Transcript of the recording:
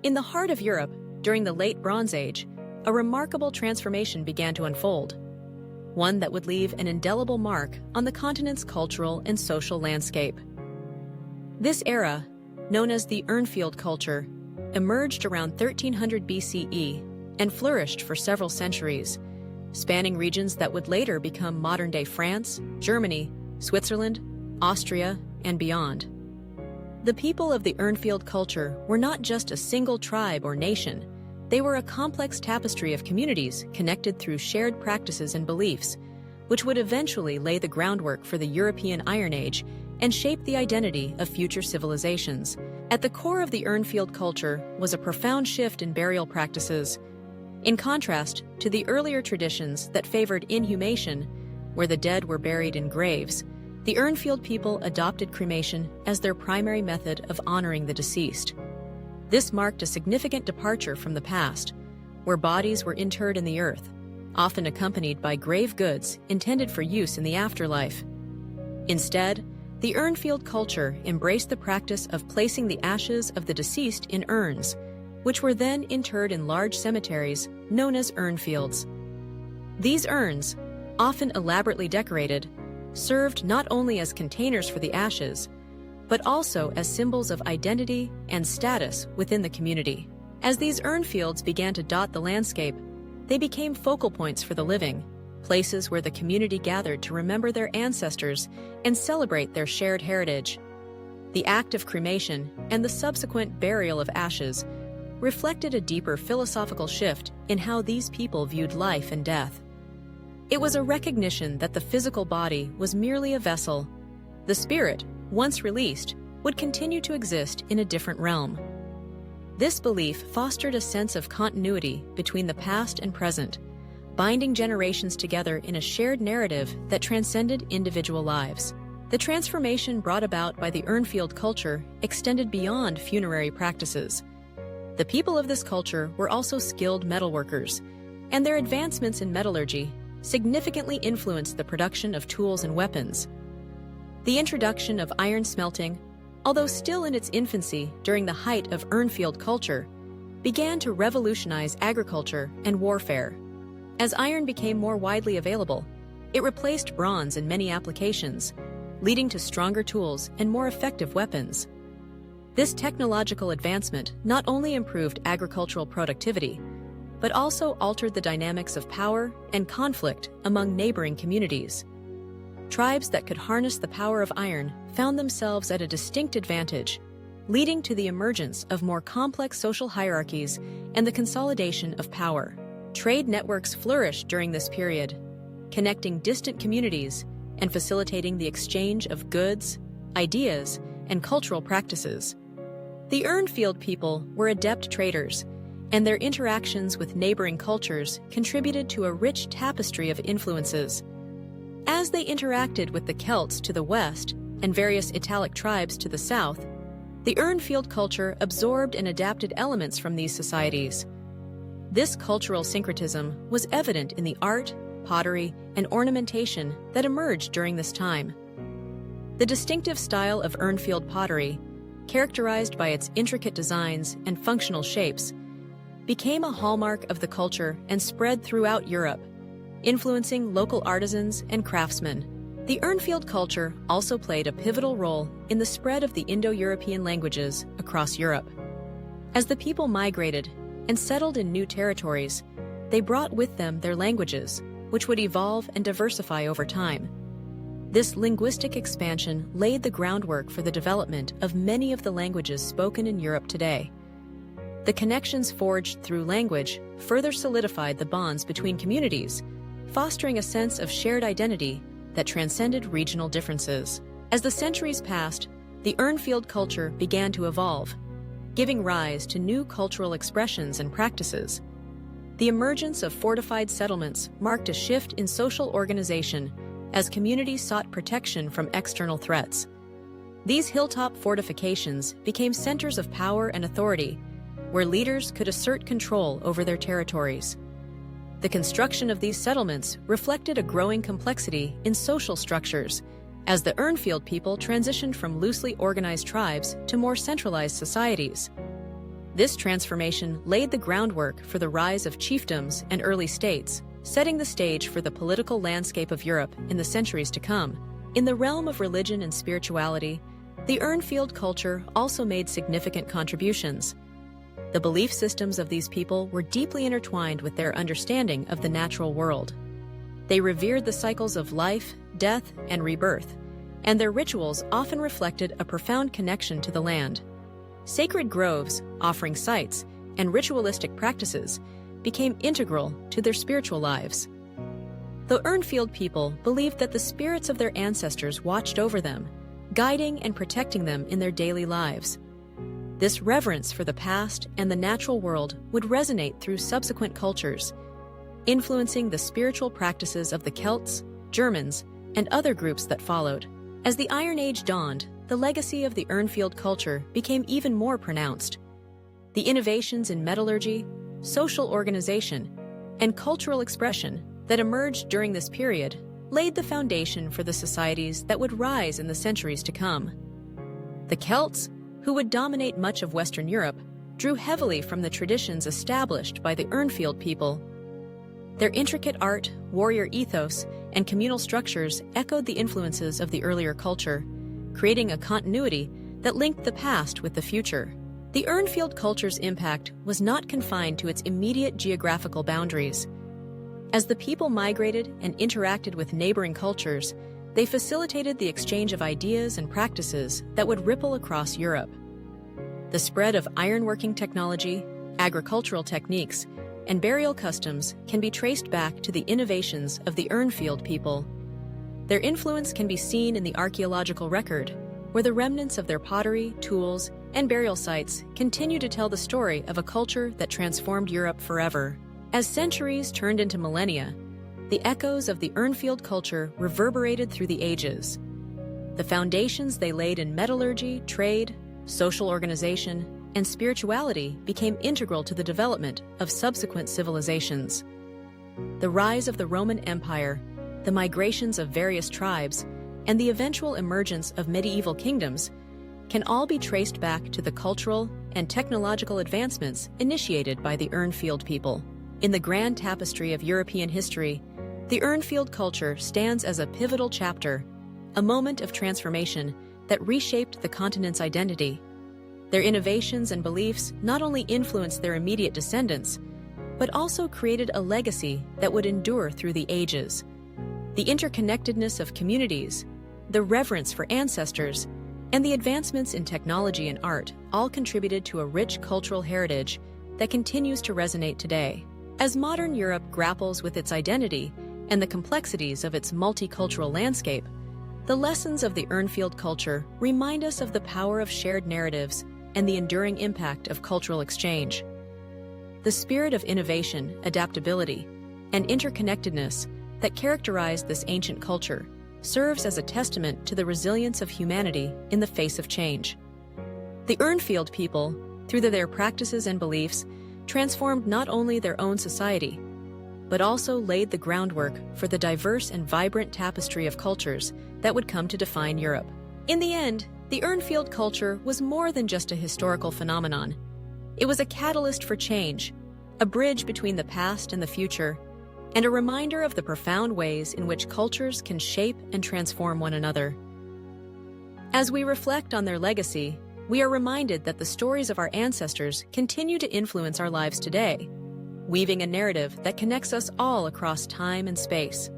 In the heart of Europe, during the Late Bronze Age, a remarkable transformation began to unfold, one that would leave an indelible mark on the continent's cultural and social landscape. This era, known as the Urnfield Culture, emerged around 1300 BCE and flourished for several centuries, spanning regions that would later become modern-day France, Germany, Switzerland, Austria, and beyond. The people of the Urnfield culture were not just a single tribe or nation. They were a complex tapestry of communities connected through shared practices and beliefs, which would eventually lay the groundwork for the European Iron Age and shape the identity of future civilizations. At the core of the Urnfield culture was a profound shift in burial practices. In contrast to the earlier traditions that favored inhumation, where the dead were buried in graves, the Urnfield people adopted cremation as their primary method of honoring the deceased. This marked a significant departure from the past, where bodies were interred in the earth, often accompanied by grave goods intended for use in the afterlife. Instead, the Urnfield culture embraced the practice of placing the ashes of the deceased in urns, which were then interred in large cemeteries known as urnfields. These urns, often elaborately decorated, served not only as containers for the ashes, but also as symbols of identity and status within the community. As these urnfields began to dot the landscape, they became focal points for the living, places where the community gathered to remember their ancestors and celebrate their shared heritage. The act of cremation and the subsequent burial of ashes reflected a deeper philosophical shift in how these people viewed life and death. It was a recognition that the physical body was merely a vessel. The spirit, once released, would continue to exist in a different realm. This belief fostered a sense of continuity between the past and present, binding generations together in a shared narrative that transcended individual lives. The transformation brought about by the Urnfield culture extended beyond funerary practices. The people of this culture were also skilled metalworkers, and their advancements in metallurgy significantly influenced the production of tools and weapons. The introduction of iron smelting, although still in its infancy during the height of Urnfield culture, began to revolutionize agriculture and warfare. As iron became more widely available, it replaced bronze in many applications, leading to stronger tools and more effective weapons. This technological advancement not only improved agricultural productivity, but also altered the dynamics of power and conflict among neighboring communities. Tribes that could harness the power of iron found themselves at a distinct advantage, leading to the emergence of more complex social hierarchies and the consolidation of power. Trade networks flourished during this period, connecting distant communities and facilitating the exchange of goods, ideas, and cultural practices. The Urnfield people were adept traders, and their interactions with neighboring cultures contributed to a rich tapestry of influences. As they interacted with the Celts to the west and various Italic tribes to the south, the Urnfield culture absorbed and adapted elements from these societies. This cultural syncretism was evident in the art, pottery, and ornamentation that emerged during this time. The distinctive style of Urnfield pottery, characterized by its intricate designs and functional shapes, became a hallmark of the culture and spread throughout Europe, influencing local artisans and craftsmen. The Urnfield culture also played a pivotal role in the spread of the Indo-European languages across Europe. As the people migrated and settled in new territories, they brought with them their languages, which would evolve and diversify over time. This linguistic expansion laid the groundwork for the development of many of the languages spoken in Europe today. The connections forged through language further solidified the bonds between communities, fostering a sense of shared identity that transcended regional differences. As the centuries passed, the Urnfield culture began to evolve, giving rise to new cultural expressions and practices. The emergence of fortified settlements marked a shift in social organization as communities sought protection from external threats. These hilltop fortifications became centers of power and authority, where leaders could assert control over their territories. The construction of these settlements reflected a growing complexity in social structures, as the Urnfield people transitioned from loosely organized tribes to more centralized societies. This transformation laid the groundwork for the rise of chiefdoms and early states, setting the stage for the political landscape of Europe in the centuries to come. In the realm of religion and spirituality, the Urnfield culture also made significant contributions. The belief systems of these people were deeply intertwined with their understanding of the natural world. They revered the cycles of life, death, and rebirth, and their rituals often reflected a profound connection to the land. Sacred groves, offering sites, and ritualistic practices became integral to their spiritual lives. The Urnfield people believed that the spirits of their ancestors watched over them, guiding and protecting them in their daily lives. This reverence for the past and the natural world would resonate through subsequent cultures, influencing the spiritual practices of the Celts, Germans, and other groups that followed. As the Iron Age dawned, the legacy of the Urnfield culture became even more pronounced. The innovations in metallurgy, social organization, and cultural expression that emerged during this period laid the foundation for the societies that would rise in the centuries to come. The Celts, who would dominate much of Western Europe, drew heavily from the traditions established by the Urnfield people. Their intricate art, warrior ethos, and communal structures echoed the influences of the earlier culture, creating a continuity that linked the past with the future. The Urnfield culture's impact was not confined to its immediate geographical boundaries. As the people migrated and interacted with neighboring cultures, they facilitated the exchange of ideas and practices that would ripple across Europe. The spread of ironworking technology, agricultural techniques, and burial customs can be traced back to the innovations of the Urnfield people. Their influence can be seen in the archaeological record, where the remnants of their pottery, tools, and burial sites continue to tell the story of a culture that transformed Europe forever. As centuries turned into millennia, the echoes of the Urnfield culture reverberated through the ages. The foundations they laid in metallurgy, trade, social organization, and spirituality became integral to the development of subsequent civilizations. The rise of the Roman Empire, the migrations of various tribes, and the eventual emergence of medieval kingdoms can all be traced back to the cultural and technological advancements initiated by the Urnfield people. In the grand tapestry of European history, the Urnfield culture stands as a pivotal chapter, a moment of transformation that reshaped the continent's identity. Their innovations and beliefs not only influenced their immediate descendants, but also created a legacy that would endure through the ages. The interconnectedness of communities, the reverence for ancestors, and the advancements in technology and art all contributed to a rich cultural heritage that continues to resonate today. As modern Europe grapples with its identity and the complexities of its multicultural landscape, the lessons of the Urnfield culture remind us of the power of shared narratives and the enduring impact of cultural exchange. The spirit of innovation, adaptability, and interconnectedness that characterized this ancient culture serves as a testament to the resilience of humanity in the face of change. The Urnfield people, through their practices and beliefs, transformed not only their own society, but also laid the groundwork for the diverse and vibrant tapestry of cultures that would come to define Europe. In the end, the Urnfield culture was more than just a historical phenomenon. It was a catalyst for change, a bridge between the past and the future, and a reminder of the profound ways in which cultures can shape and transform one another. As we reflect on their legacy, we are reminded that the stories of our ancestors continue to influence our lives today, weaving a narrative that connects us all across time and space.